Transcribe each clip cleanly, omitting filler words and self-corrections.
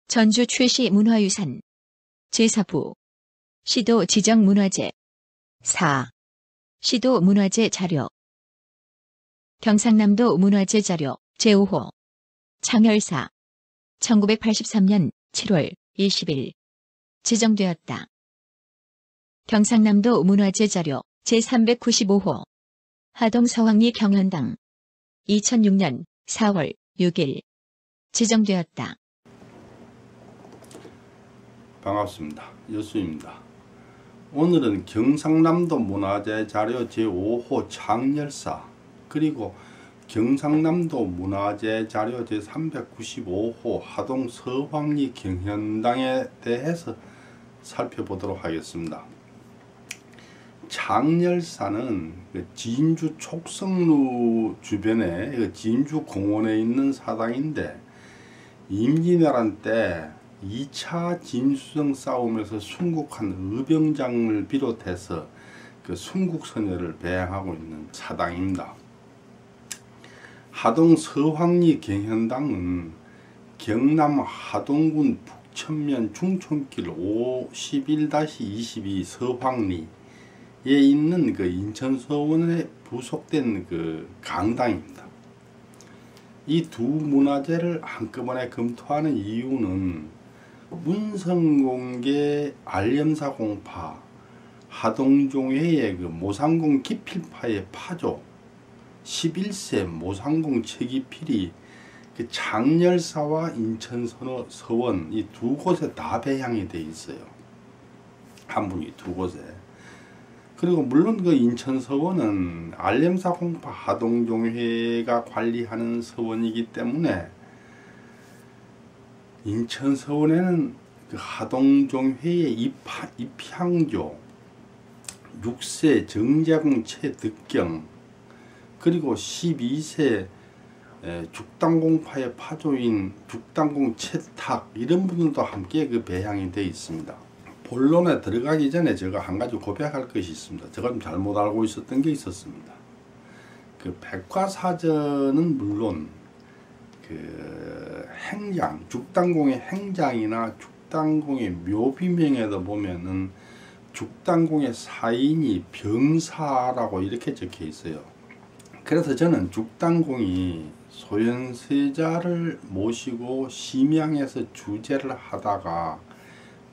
전주 최씨 문화유산 제4부 시도 지정 문화재 4. 시도 문화재 자료 경상남도 문화재 자료 제5호 창열사 1983년 7월 20일 지정되었다. 경상남도 문화재 자료 제395호 하동 서황리 경현당 2006년 4월 6일 지정되었다. 반갑습니다. 여수입니다. 오늘은 경상남도 문화재 자료 제5호 창열사 그리고 경상남도 문화재 자료 제395호 하동 서황리 경현당에 대해서 살펴보도록 하겠습니다. 창열사는 진주 촉성루 주변에 진주 공원에 있는 사당인데 임진왜란 때 2차 진수성 싸움에서 순국한 의병장을 비롯해서 그 순국선열을 배양하고 있는 사당입니다. 하동 서황리 경현당은 경남 하동군 북천면 중촌길 51-22 서황리에 있는 그 인천서원에 부속된 그 강당입니다. 이 두 문화재를 한꺼번에 검토하는 이유는 문성공계 알염사 공파 하동종회의 그 모상공 기필파의 파조 11세 모상공 최기필이 그 창열사와 인천서원 이 두 곳에 다 배양이 되어 있어요. 한 분이 두 곳에. 그리고 물론 그 인천서원은 알염사 공파 하동종회가 관리하는 서원이기 때문에 인천서원에는 그 하동종회의 입향조 6세 정자공 최득경 그리고 12세 죽당공파의 파조인 죽당공 최탁 이런 분들도 함께 그 배양이 되어 있습니다. 본론에 들어가기 전에 제가 한 가지 고백할 것이 있습니다. 제가 좀 잘못 알고 있었던 게 있었습니다. 그 백과사전은 물론 그 행장, 죽당공의 행장이나 죽당공의 묘비명에도 보면은 죽당공의 사인이 병사라고 이렇게 적혀 있어요. 그래서 저는 죽당공이 소현세자를 모시고 심양에서 주제를 하다가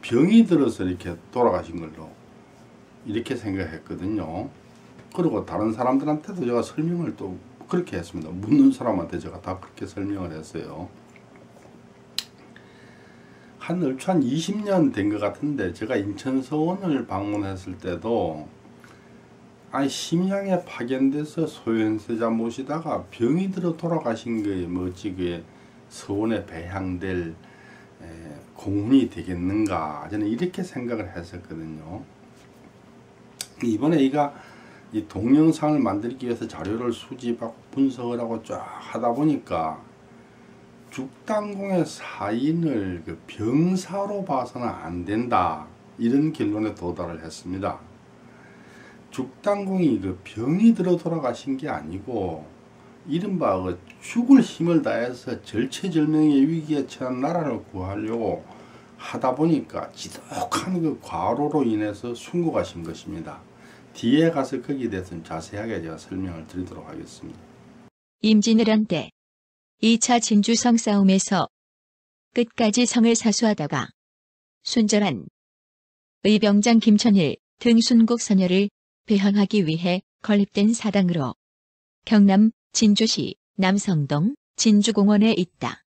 병이 들어서 이렇게 돌아가신 걸로 이렇게 생각했거든요. 그리고 다른 사람들한테도 제가 설명을 또 그렇게 했습니다. 묻는 사람한테 제가 다 그렇게 설명을 했어요. 한 얼추 한 20년 된 것 같은데 제가 인천서원을 방문했을 때도 아니 심양에 파견돼서 소현세자 모시다가 병이 들어 돌아가신 거에 뭐 어찌 그 서원에 배향될 공훈이 되겠는가 저는 이렇게 생각을 했었거든요. 이번에 이 동영상을 만들기 위해서 자료를 수집하고 분석을 하고 쫙 하다 보니까 죽당공의 사인을 그 병사로 봐서는 안 된다 이런 결론에 도달을 했습니다. 죽당공이 그 병이 들어 돌아가신 게 아니고 이른바 그 죽을 힘을 다해서 절체절명의 위기에 처한 나라를 구하려고 하다 보니까 지독한 그 과로로 인해서 순국하신 것입니다. 뒤에 가서 거기에 대해서는 자세하게 제가 설명을 드리도록 하겠습니다. 임진왜란 때 2차 진주성 싸움에서 끝까지 성을 사수하다가 순절한 의병장 김천일 등 순국선열을 배양하기 위해 건립된 사당으로 경남 진주시 남성동 진주공원에 있다.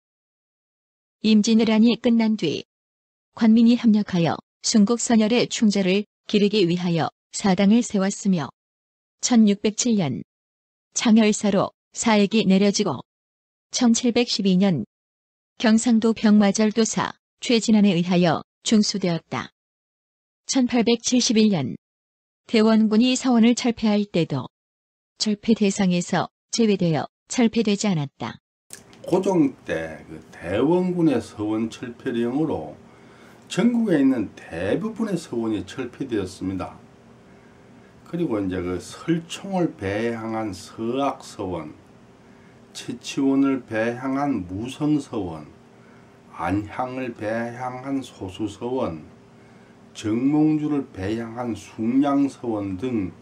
임진왜란이 끝난 뒤 관민이 협력하여 순국선열의 충절을 기르기 위하여 사당을 세웠으며 1607년 창열사로 사액이 내려지고 1712년 경상도 병마절도사 최진안에 의하여 중수되었다. 1871년 대원군이 서원을 철폐할 때도 철폐 대상에서 제외되어 철폐되지 않았다. 고종 때 그 대원군의 서원 철폐령으로 전국에 있는 대부분의 서원이 철폐되었습니다. 그리고 이제 그 설총을 배향한 서악서원, 채치원을 배향한 무성서원, 안향을 배향한 소수서원, 정몽주를 배향한 숭양서원 등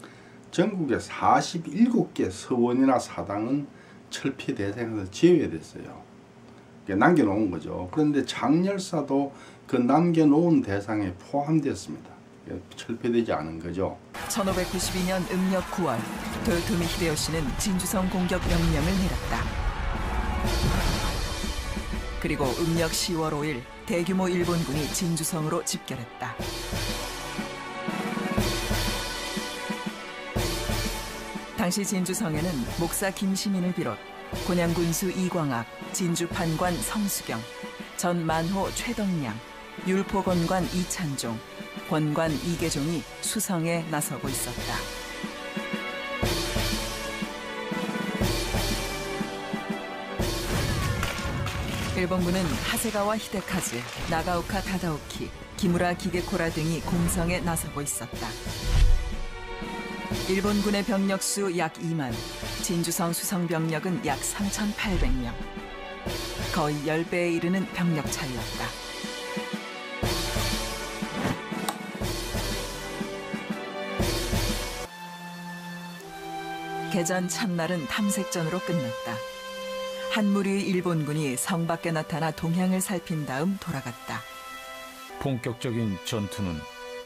전국의 47개 서원이나 사당은 철폐 대상에서 제외됐어요. 남겨놓은 거죠. 그런데 장열사도 그 남겨놓은 대상에 포함되었습니다. 철폐되지 않은 거죠. 1592년 음력 9월 도요토미 히데요시는 진주성 공격 명령을 내렸다. 그리고 음력 10월 5일 대규모 일본군이 진주성으로 집결했다. 당시 진주성에는 목사 김시민을 비롯 곤양군수 이광학, 진주판관 성수경, 전만호 최덕량, 율포건관 이찬종, 권관 이계종이 수성에 나서고 있었다. 일본군은 하세가와 히데카즈, 나가오카 다다오키, 기무라 기게코라 등이 공성에 나서고 있었다. 일본군의 병력수 약 2만, 진주성 수성 병력은 약 3,800명. 거의 10배에 이르는 병력 차이였다. 개전 첫날은 탐색전으로 끝났다. 한 무리의 일본군이 성 밖에 나타나 동향을 살핀 다음 돌아갔다. 본격적인 전투는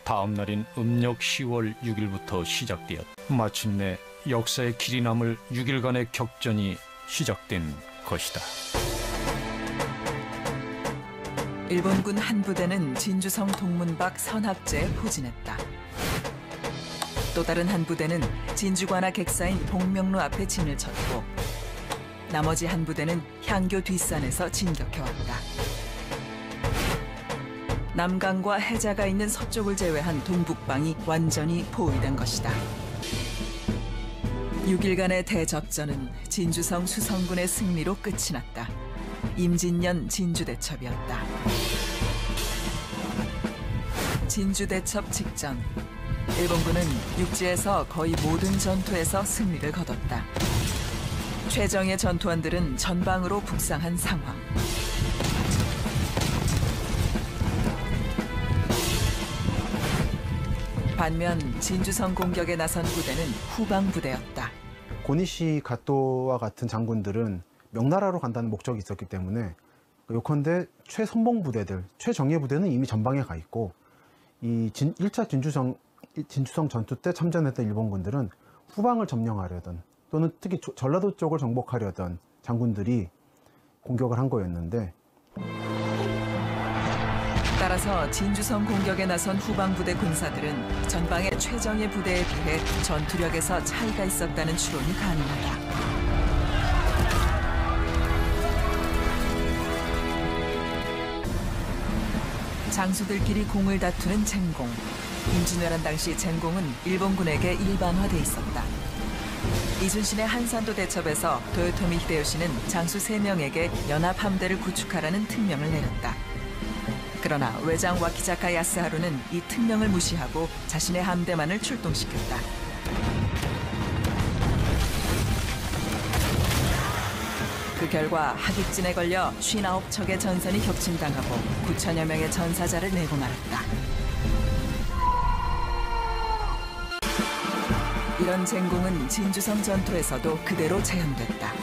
다음 날인 음력 10월 6일부터 시작되었다. 마침내 역사의 길이 남을 6일간의 격전이 시작된 것이다. 일본군 한 부대는 진주성 동문 밖 선학제에 포진했다. 또 다른 한 부대는 진주관아 객사인 복명루 앞에 진을 쳤고 나머지 한 부대는 향교 뒷산에서 진격해왔다. 남강과 해자가 있는 서쪽을 제외한 동북방이 완전히 포위된 것이다. 6일간의 대접전은 진주성 수성군의 승리로 끝이 났다. 임진년 진주대첩이었다. 진주대첩 직전, 일본군은 육지에서 거의 모든 전투에서 승리를 거뒀다. 최정예 전투원들은 전방으로 북상한 상황. 반면 진주성 공격에 나선 부대는 후방 부대였다. 고니시 가토와 같은 장군들은 명나라로 간다는 목적이 있었기 때문에 요컨대 최선봉 부대들, 최정예 부대는 이미 전방에 가 있고 이 1차 진주성 전투 때 참전했던 일본군들은 후방을 점령하려던 또는 특히 전라도 쪽을 정복하려던 장군들이 공격을 한 거였는데 따라서 진주성 공격에 나선 후방부대 군사들은 전방의 최정예 부대에 비해 전투력에서 차이가 있었다는 추론이 가능하다. 장수들끼리 공을 다투는 쟁공. 임진왜란 당시 쟁공은 일본군에게 일반화돼 있었다. 이순신의 한산도 대첩에서 도요토미 히데요시는 장수 3명에게 연합 함대를 구축하라는 특명을 내렸다. 그러나 외장 와키자카 야스하루는 이 특명을 무시하고 자신의 함대만을 출동시켰다. 그 결과 하객진에 걸려 59척의 전선이 격침당하고 9천여 명의 전사자를 내고 말았다. 이런 쟁공은 진주성 전투에서도 그대로 재현됐다.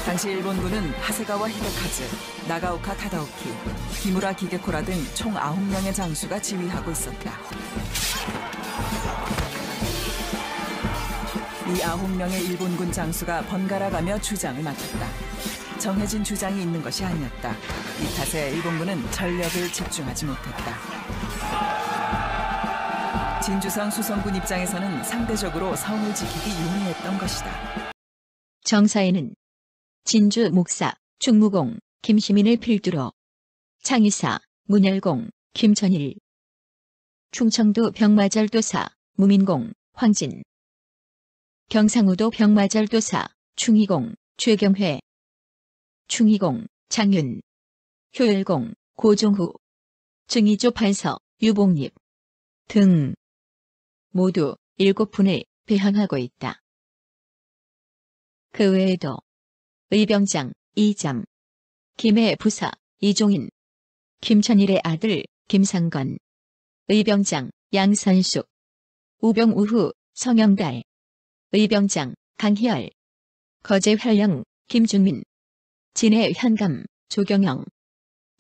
당시 일본군은 하세가와 히데카즈, 나가오카 타다오키, 기무라 기게코라 등 총 9명의 장수가 지휘하고 있었다. 이 9명의 일본군 장수가 번갈아가며 주장을 맡았다. 정해진 주장이 있는 것이 아니었다. 이 탓에 일본군은 전력을 집중하지 못했다. 진주성 수성군 입장에서는 상대적으로 성을 지키기 용이했던 것이다. 정사에는 진주 목사, 충무공, 김시민을 필두로 창의사, 문열공, 김천일, 충청도 병마절도사, 무민공, 황진, 경상우도 병마절도사, 충의공, 최경회, 충의공, 장윤, 효열공, 고종후, 증의조 판서, 유봉립 등 모두 7분을 배항하고 있다. 그 외에도 의병장, 이잠, 김해 부사 이종인, 김천일의 아들 김상건, 의병장 양선숙, 우병우후 성영달, 의병장 강희열, 거제 활령 김준민, 진해 현감 조경영,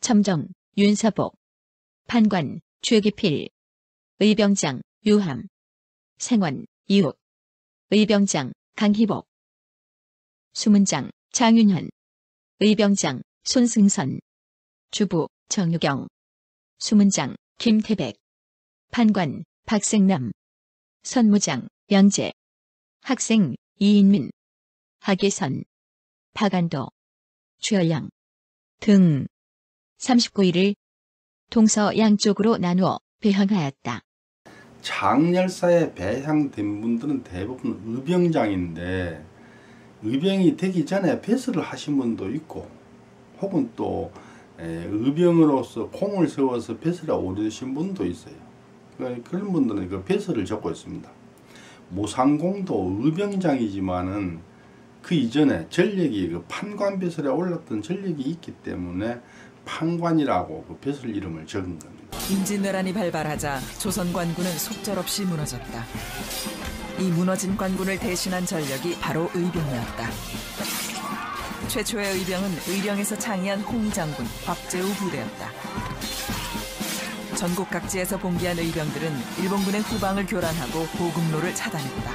첨정 윤서복, 판관 최기필, 의병장 유함, 생원 이욱, 의병장 강희복, 수문장 장윤현, 의병장 손승선, 주부 정유경, 수문장 김태백, 판관 박생남, 선무장 양재, 학생 이인민, 하계선, 박안도, 최열량 등 39일을 동서 양쪽으로 나누어 배향하였다. 장열사에 배향된 분들은 대부분 의병장인데 의병이 되기 전에 배설을 하신 분도 있고 혹은 또 의병으로서 공을 세워서 배설에 오르신 분도 있어요. 그런 분들은 그 배설을 적고 있습니다. 모상공도 의병장이지만은 그 이전에 전력이 그 판관 배설에 올랐던 전력이 있기 때문에 판관이라고 그 배설 이름을 적은 겁니다. 임진왜란이 발발하자 조선 관군은 속절없이 무너졌다. 이 무너진 관군을 대신한 전력이 바로 의병이었다. 최초의 의병은 의령에서 창의한 홍장군, 곽재우 부대였다. 전국 각지에서 봉기한 의병들은 일본군의 후방을 교란하고 보급로를 차단했다.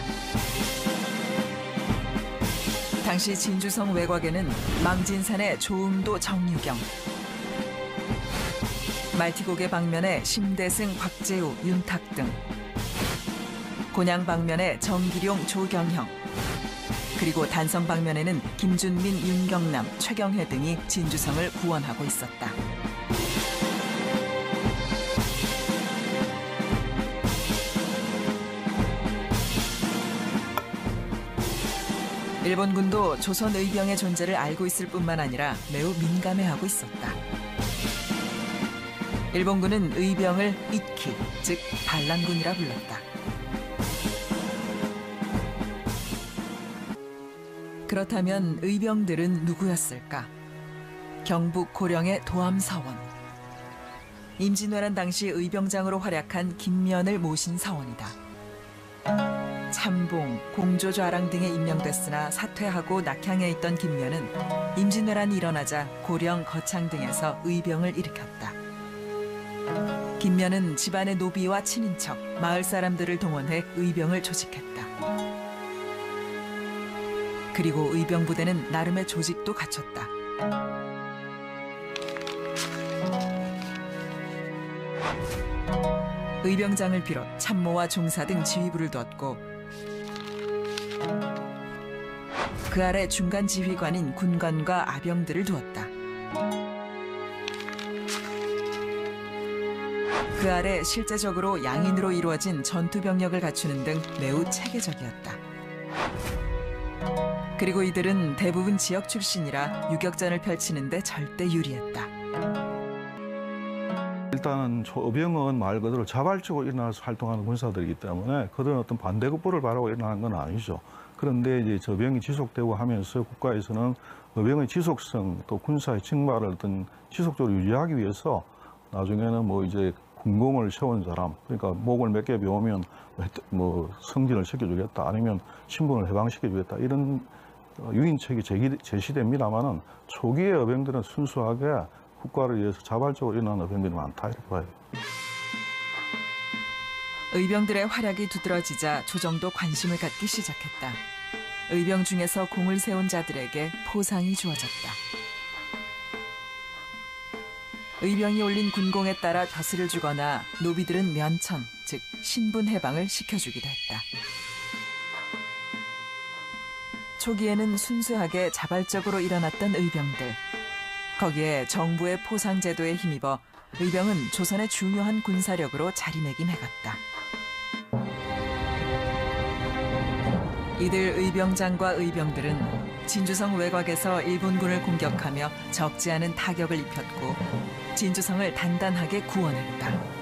당시 진주성 외곽에는 망진산의 조응도 정유경, 말티곡의 방면에 심대승, 곽재우, 윤탁 등, 곤양 방면에 정기룡, 조경형, 그리고 단성 방면에는 김준민, 윤경남, 최경회 등이 진주성을 구원하고 있었다. 일본군도 조선 의병의 존재를 알고 있을 뿐만 아니라 매우 민감해하고 있었다. 일본군은 의병을 이키, 즉 반란군이라 불렀다. 그렇다면 의병들은 누구였을까? 경북 고령의 도암사원. 임진왜란 당시 의병장으로 활약한 김면을 모신 사원이다. 참봉, 공조좌랑 등에 임명됐으나 사퇴하고 낙향에 있던 김면은 임진왜란이 일어나자 고령, 거창 등에서 의병을 일으켰다. 김면은 집안의 노비와 친인척, 마을 사람들을 동원해 의병을 조직했다. 그리고 의병 부대는 나름의 조직도 갖췄다. 의병장을 비롯 참모와 중사 등 지휘부를 두었고 그 아래 중간 지휘관인 군관과 아병들을 두었다. 그 아래 실제적으로 양인으로 이루어진 전투병력을 갖추는 등 매우 체계적이었다. 그리고 이들은 대부분 지역 출신이라 유격전을 펼치는 데 절대 유리했다. 일단은 의병은 말 그대로 자발적으로 일어나서 활동하는 군사들이기 때문에 그들은 어떤 반대급부를 바라고 일어나는 건 아니죠. 그런데 이제 저병이 지속되고 하면서 국가에서는 의병의 지속성 또 군사의 징발을 어떤 지속적으로 유지하기 위해서 나중에는 뭐 이제 군공을 세운 사람, 그러니까 목을 몇 개 베우면 뭐 승진을 시켜주겠다, 아니면 신분을 해방시켜주겠다 이런 유인책이 제시됩니다만은 초기의 의병들은 순수하게 국가를 위해서 자발적으로 일어나는 의병들이 많다 이렇게 봐요. 의병들의 활약이 두드러지자 조정도 관심을 갖기 시작했다. 의병 중에서 공을 세운 자들에게 포상이 주어졌다. 의병이 올린 군공에 따라 벼슬을 주거나 노비들은 면천, 즉 신분 해방을 시켜주기도 했다. 초기에는 순수하게 자발적으로 일어났던 의병들. 거기에 정부의 포상 제도에 힘입어 의병은 조선의 중요한 군사력으로 자리매김해갔다. 이들 의병장과 의병들은 진주성 외곽에서 일본군을 공격하며 적지 않은 타격을 입혔고 진주성을 단단하게 구원했다.